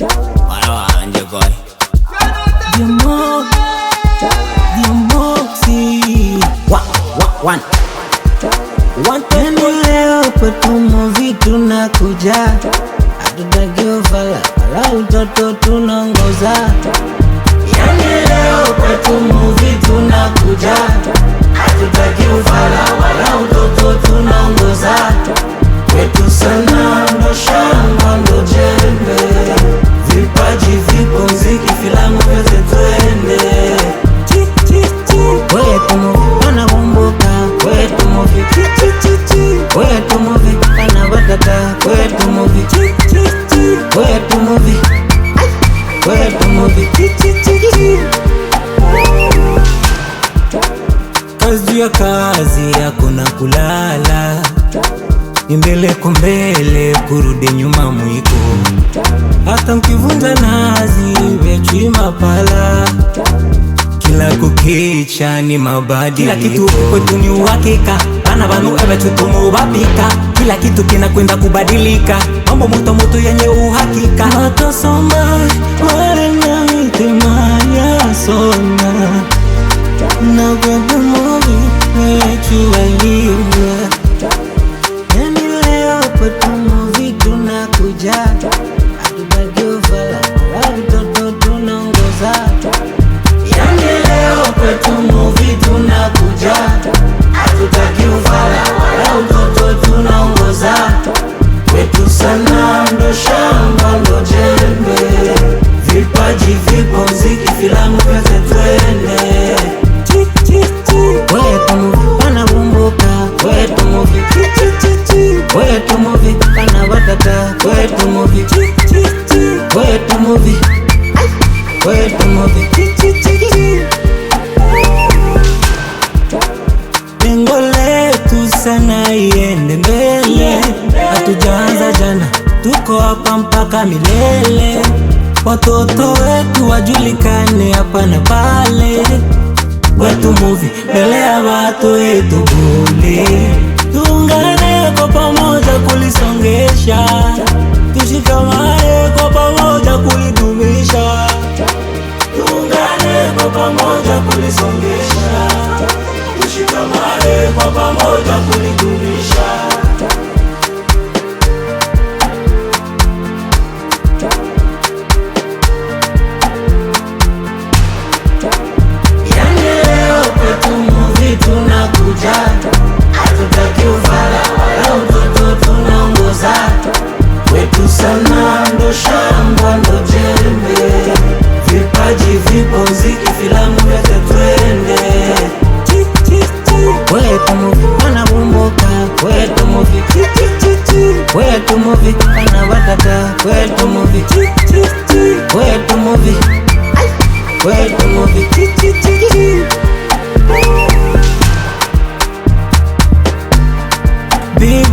Wala wanje koi Dimoxi Wateni leo kwetu movie tunakuja, hatutaki ufala wala utoto tunongoza. Yani leo kwetu movie tunakuja, hatutaki ufala wala utoto tunongoza. Kwetu sana ndo shamba ndo jembe, vipaji vipo mziki filamu vyote twende. Kwetu movie wanakumbuka, kwetu movie kwetu movie wanabatata, kwetu movie kwetu movie kwetu movie. Kazi ya kazi hakuna kulala, ni mbele kwa mbele kurudi nyuma mwiko. Hata mkivunja nazi wechwi mapala, kila kukicha ni mabadiliko. Kila kitu kwetu ni uhakika, bana banu ebe tutumubapika. Kila kitu kinakwenda kubadilika, mambo moto moto yenye uhakika. Matosoma wale na itemanya sona, na kwetu movie wechu waliwa. Yani leo kwetu movie tunakuja, hatutaki ufala wala utoto tunongoza. Yani leo kwetu movie tunakuja, hatutaki ufala wala utoto tunongoza. Kwetu sana ndo shamba ndo jembe, vipaji vipo mziki filamu vyote twende. Kwetu movie wanakumbuka, kwetu movie kwetu movie wanabatata, kwetu movie kwetu movie kwetu movie. Lengo letu sana iende mbele, hatujaanza jana, tuko hapa mpaka milele. Watoto wetu wajulikane hapa na pale, kwetu movie mbele ya watu wetu bule. Tuungane kwa pamoja kulisongesha, tushikamane kwa pamoja kulidumisha. Tuungane kwa pamoja kulisongesha, tushikamane kwa pamoja kulidumisha. Yani leo kwetu movie tunakuja, hatutaki ufala wala utoto tunongoza. Kwetu sana ndo shamba ndo jembe, vipaji vipo mziki filamu vyote twende. Kwetu movie wanakumbuka, kwetu movie kwetu movie wanabatata, kwetu movie kwetu movie kwetu movie. Big